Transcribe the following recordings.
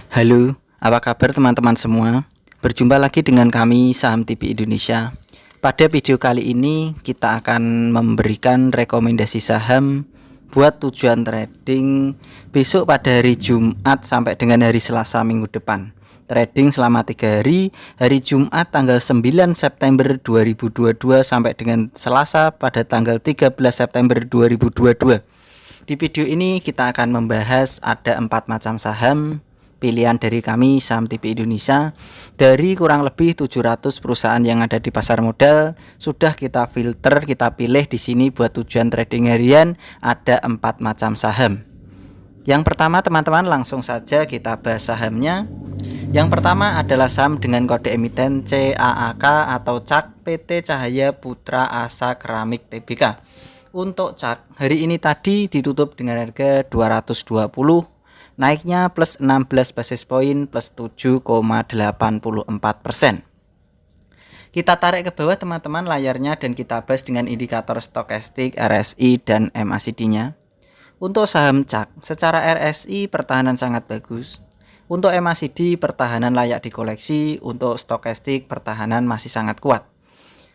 Halo, apa kabar teman-teman semua? Berjumpa lagi dengan kami Saham TV Indonesia. Pada video kali ini kita akan memberikan rekomendasi saham buat tujuan trading besok pada hari Jumat sampai dengan hari Selasa minggu depan. Trading selama 3 hari, hari Jumat tanggal 9 September 2022 sampai dengan Selasa pada tanggal 13 September 2022. Di video ini kita akan membahas ada 4 macam saham pilihan dari kami Saham TV Indonesia. Dari kurang lebih 700 perusahaan yang ada di pasar modal sudah kita filter, kita pilih di sini buat tujuan trading harian ada 4 macam saham. Yang pertama teman-teman, langsung saja kita bahas sahamnya. Yang pertama adalah saham dengan kode emiten CAAK atau CAK PT Cahaya Putra Asa Keramik Tbk. Untuk CAK hari ini tadi ditutup dengan harga 220, naiknya plus 16 basis point plus 7,84%. Kita tarik ke bawah teman-teman layarnya dan kita bahas dengan indikator stokastik, RSI dan MACD-nya. Untuk saham CAK secara RSI pertahanan sangat bagus. Untuk MACD pertahanan layak dikoleksi, untuk stokastik pertahanan masih sangat kuat.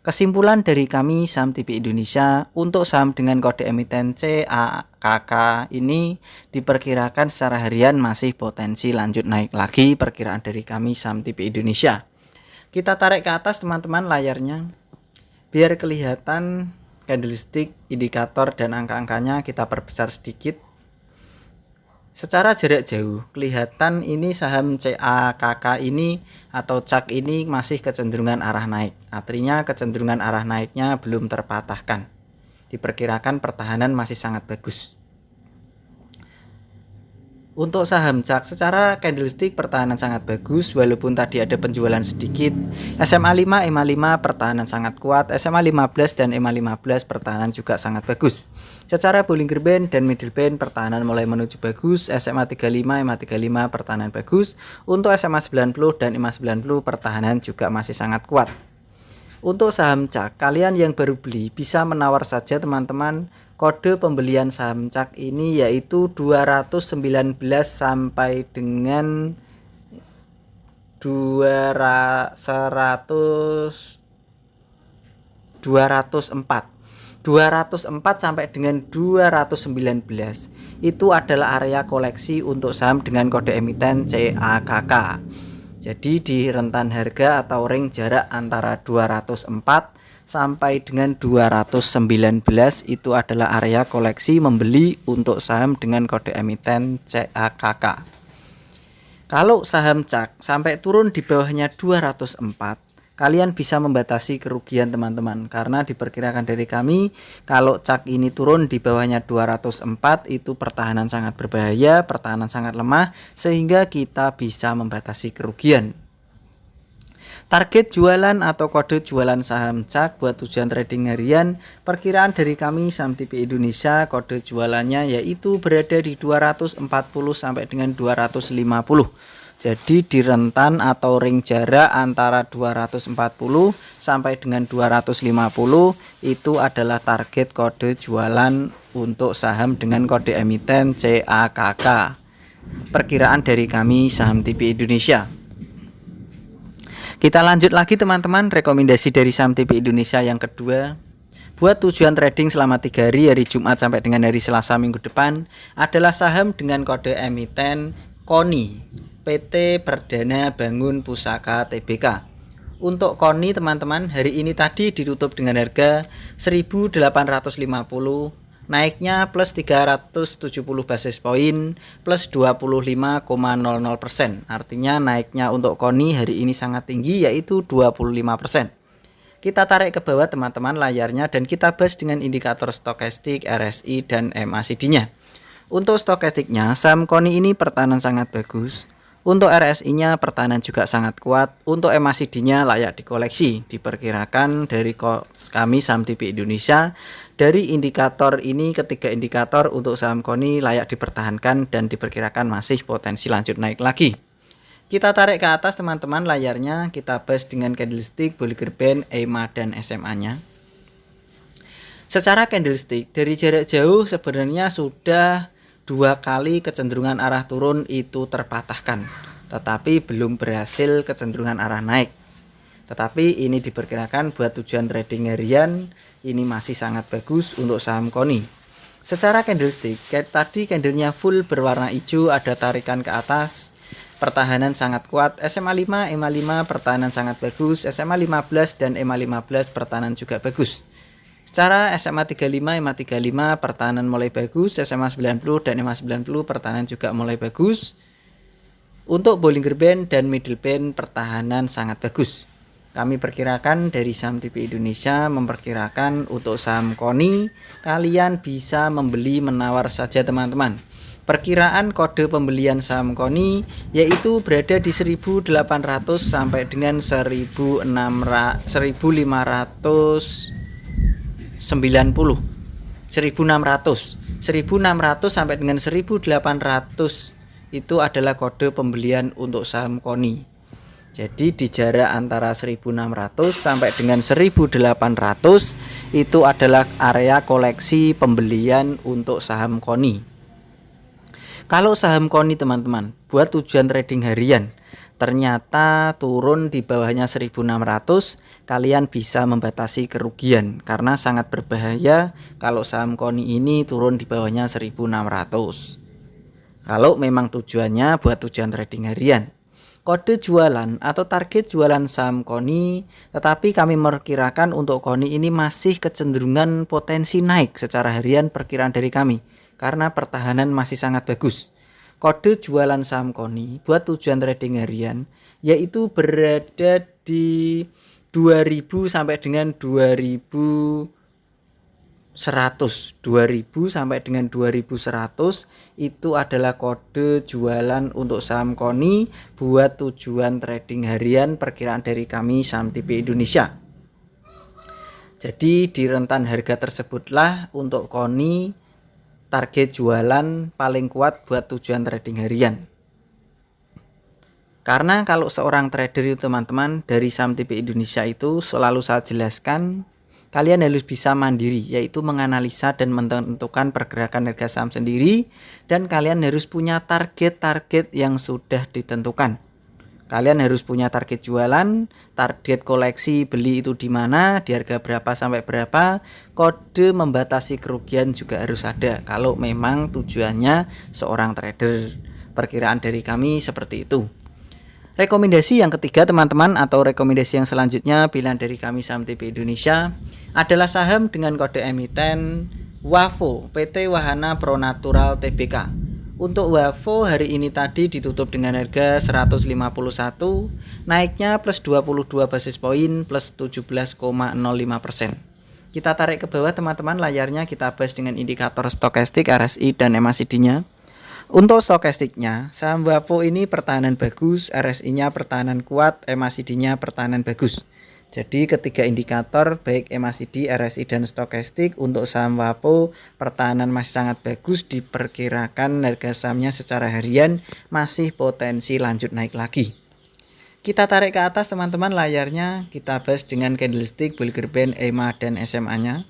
Kesimpulan dari kami Saham TV Indonesia, untuk saham dengan kode emiten CAKK ini diperkirakan secara harian masih potensi lanjut naik lagi, perkiraan dari kami Saham TV Indonesia. Kita tarik ke atas teman-teman layarnya biar kelihatan candlestick, indikator dan angka-angkanya kita perbesar sedikit. Secara jarak jauh kelihatan ini saham CAKK ini atau CAK ini masih kecenderungan arah naik. Artinya kecenderungan arah naiknya belum terpatahkan. Diperkirakan pertahanan masih sangat bagus. Untuk saham CAK secara candlestick pertahanan sangat bagus walaupun tadi ada penjualan sedikit. SMA 5, EMA 5 pertahanan sangat kuat, SMA 15 dan EMA 15 pertahanan juga sangat bagus. Secara Bollinger Band dan Middle Band pertahanan mulai menuju bagus, SMA 35, EMA 35 pertahanan bagus. Untuk SMA 90 dan EMA 90 pertahanan juga masih sangat kuat. Untuk saham CAK, kalian yang baru beli bisa menawar saja teman-teman. Kode pembelian saham CAK ini yaitu 219 sampai dengan 204. 204 sampai dengan 219 itu adalah area koleksi untuk saham dengan kode emiten CAKK. Jadi di rentan harga atau ring jarak antara 204 sampai dengan 219 itu adalah area koleksi membeli untuk saham dengan kode emiten CAKK. Kalau saham CAK sampai turun di bawahnya 204, kalian bisa membatasi kerugian teman-teman, karena diperkirakan dari kami kalau CAK ini turun di bawahnya 204 itu pertahanan sangat berbahaya, pertahanan sangat lemah sehingga kita bisa membatasi kerugian. Target jualan atau kode jualan saham CAK buat tujuan trading harian, perkiraan dari kami Saham TV Indonesia kode jualannya yaitu berada di 240 sampai dengan 250. Jadi di rentan atau ring jarak antara 240 sampai dengan 250 itu adalah target kode jualan untuk saham dengan kode emiten CAKK. Perkiraan dari kami Saham TV Indonesia. Kita lanjut lagi teman-teman, rekomendasi dari Saham TV Indonesia yang kedua. Buat tujuan trading selama 3 hari, hari Jumat sampai dengan hari Selasa minggu depan adalah saham dengan kode emiten KONI, PT Perdana Bangun Pusaka Tbk. Untuk KONI teman-teman, hari ini tadi ditutup dengan harga 1.850, naiknya plus 370 basis point plus 25,00%. Artinya naiknya untuk KONI hari ini sangat tinggi yaitu 25%. Kita tarik ke bawah teman-teman layarnya dan kita bahas dengan indikator stokastik, RSI dan MACD-nya. Untuk stokastiknya saham KONI ini pertahanan sangat bagus. Untuk RSI-nya pertahanan juga sangat kuat. Untuk MACD-nya layak dikoleksi. Diperkirakan dari kami Saham TV Indonesia, dari indikator ini ketiga indikator untuk saham KONI layak dipertahankan dan diperkirakan masih potensi lanjut naik lagi. Kita tarik ke atas teman-teman layarnya, kita bahas dengan candlestick, Bollinger Band, EMA dan SMA-nya. Secara candlestick dari jarak jauh sebenarnya sudah 2 kali kecenderungan arah turun itu terpatahkan. tetapi belum berhasil kecenderungan arah naik. Tetapi ini diperkirakan buat tujuan trading harian ini masih sangat bagus untuk saham KONI. Secara candlestick, kayak tadi candlenya full berwarna hijau, ada tarikan ke atas, pertahanan sangat kuat. SMA 5, EMA 5 pertahanan sangat bagus, SMA 15 dan EMA 15 pertahanan juga bagus. Secara SMA 35, EMA 35 pertahanan mulai bagus, SMA 90 dan EMA 90 pertahanan juga mulai bagus. Untuk Bollinger Band dan Middle Band pertahanan sangat bagus. Kami perkirakan dari saham TP Indonesia memperkirakan untuk saham KONI kalian bisa membeli menawar saja teman-teman. Perkiraan kode pembelian saham KONI yaitu berada di 1.800 sampai dengan 1.590 1.600 sampai dengan 1.800 itu adalah kode pembelian untuk saham KONI. Jadi di jarak antara 1.600 sampai dengan 1.800 itu adalah area koleksi pembelian untuk saham KONI. Kalau saham KONI teman-teman buat tujuan trading harian ternyata turun di bawahnya 1.600, kalian bisa membatasi kerugian karena sangat berbahaya kalau saham KONI ini turun di bawahnya 1.600. Kalau memang tujuannya buat tujuan trading harian. Kode jualan atau target jualan saham KONI, tetapi kami memperkirakan untuk KONI ini masih kecenderungan potensi naik secara harian perkiraan dari kami karena pertahanan masih sangat bagus. Kode jualan saham KONI buat tujuan trading harian yaitu berada di 2000 sampai dengan 2100 sampai dengan 2100 itu adalah kode jualan untuk saham KONI buat tujuan trading harian perkiraan dari kami saham TP Indonesia. Jadi di rentan harga tersebutlah untuk KONI target jualan paling kuat buat tujuan trading harian. Karena kalau seorang trader itu teman-teman dari saham TP Indonesia itu selalu saya jelaskan kalian harus bisa mandiri, yaitu menganalisa dan menentukan pergerakan harga saham sendiri, dan kalian harus punya target-target yang sudah ditentukan. Kalian harus punya target jualan, target koleksi beli itu di mana, di harga berapa sampai berapa, kode membatasi kerugian juga harus ada kalau memang tujuannya seorang trader. Perkiraan dari kami seperti itu. Rekomendasi yang ketiga teman-teman atau rekomendasi yang selanjutnya pilihan dari kami saham TP Indonesia adalah saham dengan kode emiten WAFO PT Wahana Pronatural Tbk. Untuk WAFO hari ini tadi ditutup dengan harga 151, naiknya plus 22 basis poin plus 17,05%. Kita tarik ke bawah teman-teman layarnya, kita bahas dengan indikator stokastik, RSI dan MACD-nya. Untuk stokastiknya, saham WAFO ini pertahanan bagus, RSI-nya pertahanan kuat, MACD-nya pertahanan bagus. Jadi ketiga indikator baik MACD, RSI dan stokastik untuk saham WAFO pertahanan masih sangat bagus, diperkirakan harga sahamnya secara harian masih potensi lanjut naik lagi. Kita tarik ke atas teman-teman layarnya, kita bahas dengan candlestick, Bollinger Band, EMA dan SMA-nya.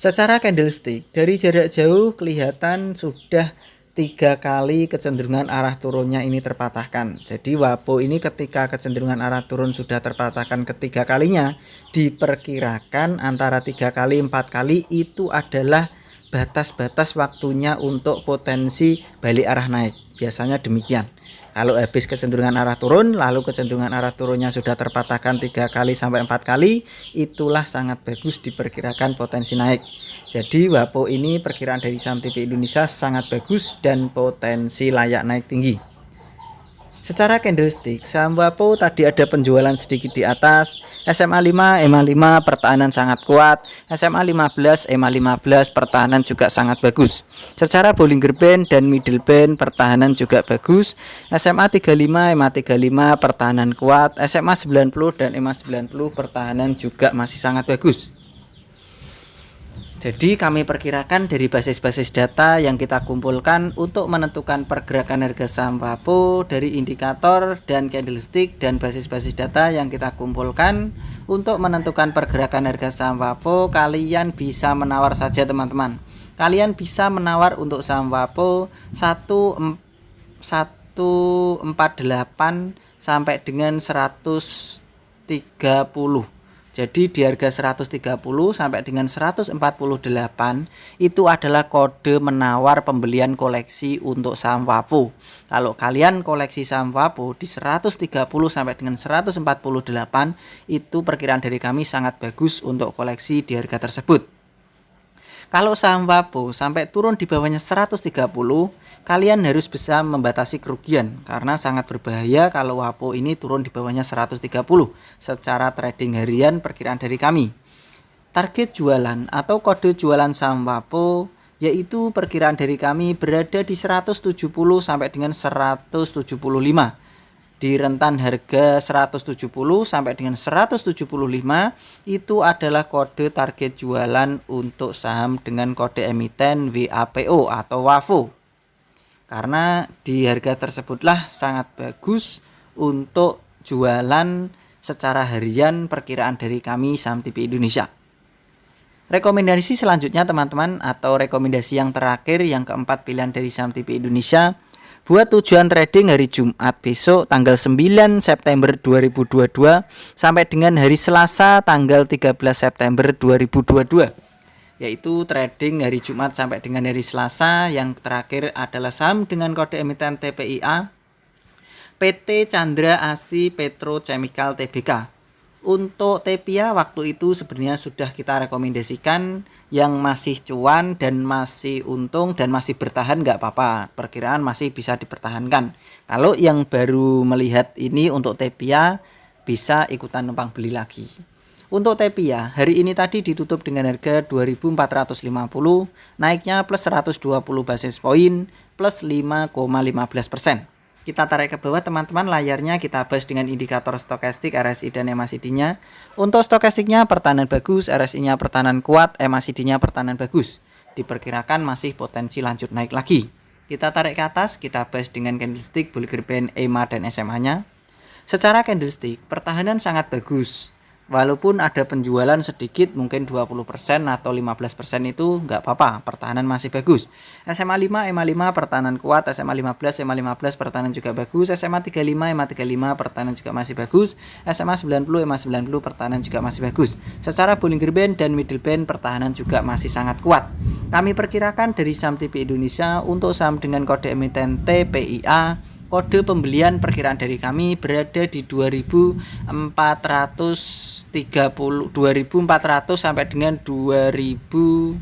Secara candlestick dari jarak jauh kelihatan sudah 3 kali kecenderungan arah turunnya ini terpatahkan. Jadi WAFO ini ketika kecenderungan arah turun sudah terpatahkan ketiga kalinya, diperkirakan antara 3 kali 4 kali itu adalah batas-batas waktunya untuk potensi balik arah naik. Biasanya demikian. Kalau habis kecenderungan arah turun, lalu kecenderungan arah turunnya sudah terpatahkan 3 kali sampai 4 kali, itulah sangat bagus diperkirakan potensi naik. Jadi WAFO ini perkiraan dari saham TP Indonesia sangat bagus dan potensi layak naik tinggi. Secara candlestick, saham WAFO tadi ada penjualan sedikit di atas, SMA 5, EMA 5 pertahanan sangat kuat, SMA 15, EMA 15 pertahanan juga sangat bagus. Secara Bollinger Band dan Middle Band pertahanan juga bagus, SMA 35, EMA 35 pertahanan kuat, SMA 90 dan EMA 90 pertahanan juga masih sangat bagus. Jadi kami perkirakan dari basis-basis data yang kita kumpulkan untuk menentukan pergerakan harga saham WAFO dari indikator dan candlestick dan basis-basis data yang kita kumpulkan untuk menentukan pergerakan harga saham WAFO, kalian bisa menawar saja teman-teman. Kalian bisa menawar untuk saham WAFO 148 sampai dengan 130. Jadi di harga 130 sampai dengan 148 itu adalah kode menawar pembelian koleksi untuk saham WAPO. Kalau kalian koleksi saham WAPO di 130 sampai dengan 148 itu perkiraan dari kami sangat bagus untuk koleksi di harga tersebut. Kalau saham WAPO sampai turun di bawahnya 130, kalian harus bisa membatasi kerugian karena sangat berbahaya kalau WAPO ini turun di bawahnya 130 secara trading harian perkiraan dari kami. Target jualan atau kode jualan saham WAPO yaitu perkiraan dari kami berada di 170 sampai dengan 175. Di rentan harga 170 sampai dengan 175 itu adalah kode target jualan untuk saham dengan kode emiten WAPO atau WAFO. Karena di harga tersebutlah sangat bagus untuk jualan secara harian perkiraan dari kami Saham TV Indonesia. Rekomendasi selanjutnya teman-teman, atau rekomendasi yang terakhir, yang keempat pilihan dari Saham TV Indonesia buat tujuan trading hari Jumat besok tanggal 9 September 2022 sampai dengan hari Selasa tanggal 13 September 2022. Yaitu trading hari Jumat sampai dengan hari Selasa. Yang terakhir adalah saham dengan kode emiten TPIA PT Chandra Asri Petrochemical Tbk. Untuk TPIA waktu itu sebenarnya sudah kita rekomendasikan, yang masih cuan dan masih untung dan masih bertahan nggak apa-apa, perkiraan masih bisa dipertahankan. Kalau yang baru melihat ini untuk TPIA bisa ikutan numpang beli lagi. Untuk TPIA hari ini tadi ditutup dengan harga 2.450, naiknya plus 120 basis poin plus 5,15%. Kita tarik ke bawah teman-teman layarnya, kita bahas dengan indikator stokastik, RSI dan MACD-nya. Untuk stokastiknya pertahanan bagus, RSI-nya pertahanan kuat, MACD-nya pertahanan bagus. Diperkirakan masih potensi lanjut naik lagi. Kita tarik ke atas, kita bahas dengan candlestick, Bollinger Band, EMA dan SMA-nya. Secara candlestick pertahanan sangat bagus. Walaupun ada penjualan sedikit mungkin 20% atau 15% itu nggak apa-apa, pertahanan masih bagus. SMA 5, EMA 5 pertahanan kuat, SMA 15, EMA 15 pertahanan juga bagus, SMA 35, EMA 35 pertahanan juga masih bagus, SMA 90, EMA 90 pertahanan juga masih bagus. Secara Bollinger Band dan Middle Band pertahanan juga masih sangat kuat. Kami perkirakan dari Saham TV Indonesia untuk saham dengan kode emiten TPIA, kode pembelian perkiraan dari kami berada di 2400 sampai dengan 2000.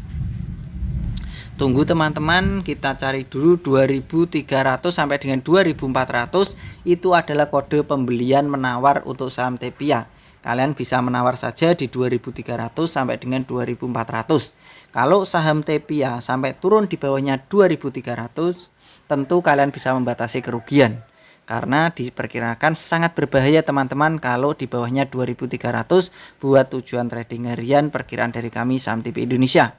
Tunggu teman-teman, kita cari dulu 2300 sampai dengan 2400 itu adalah kode pembelian menawar untuk saham TPIA. Kalian bisa menawar saja di 2300 sampai dengan 2400. Kalau saham TPIA sampai turun di bawahnya 2300, tentu kalian bisa membatasi kerugian. Karena diperkirakan sangat berbahaya teman-teman kalau di bawahnya 2300 buat tujuan trading harian perkiraan dari kami Saham TV Indonesia.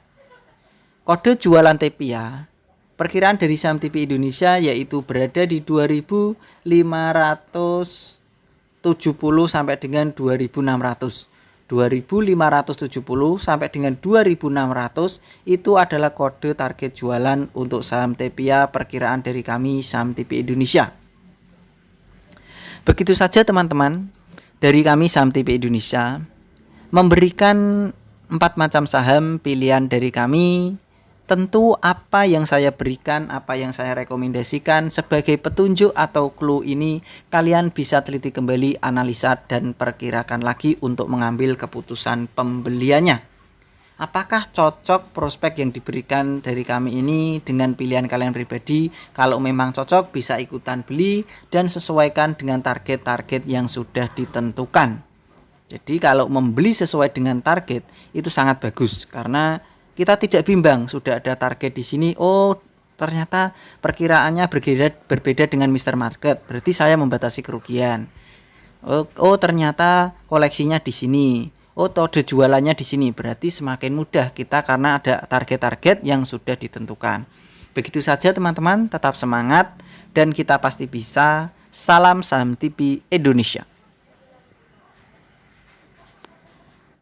Kode jualan TPIA perkiraan dari Saham TV Indonesia yaitu berada di 2570 sampai dengan 2600. 2570 sampai dengan 2600 itu adalah kode target jualan untuk saham TPIA perkiraan dari kami Saham TV Indonesia. Begitu saja teman-teman, dari kami Saham TV Indonesia memberikan 4 macam saham pilihan dari kami. Tentu apa yang saya berikan, apa yang saya rekomendasikan sebagai petunjuk atau clue ini kalian bisa teliti kembali, analisa dan perkirakan lagi untuk mengambil keputusan pembeliannya. Apakah cocok prospek yang diberikan dari kami ini dengan pilihan kalian pribadi? Kalau memang cocok bisa ikutan beli dan sesuaikan dengan target-target yang sudah ditentukan. Jadi kalau membeli sesuai dengan target itu sangat bagus karena kita tidak bimbang, sudah ada target di sini. Oh, ternyata perkiraannya berbeda dengan Mr. Market. Berarti saya membatasi kerugian. Oh, ternyata koleksinya di sini. Oh, kode jualannya di sini. Berarti semakin mudah kita karena ada target-target yang sudah ditentukan. Begitu saja teman-teman, tetap semangat dan kita pasti bisa. Salam Saham TV Indonesia.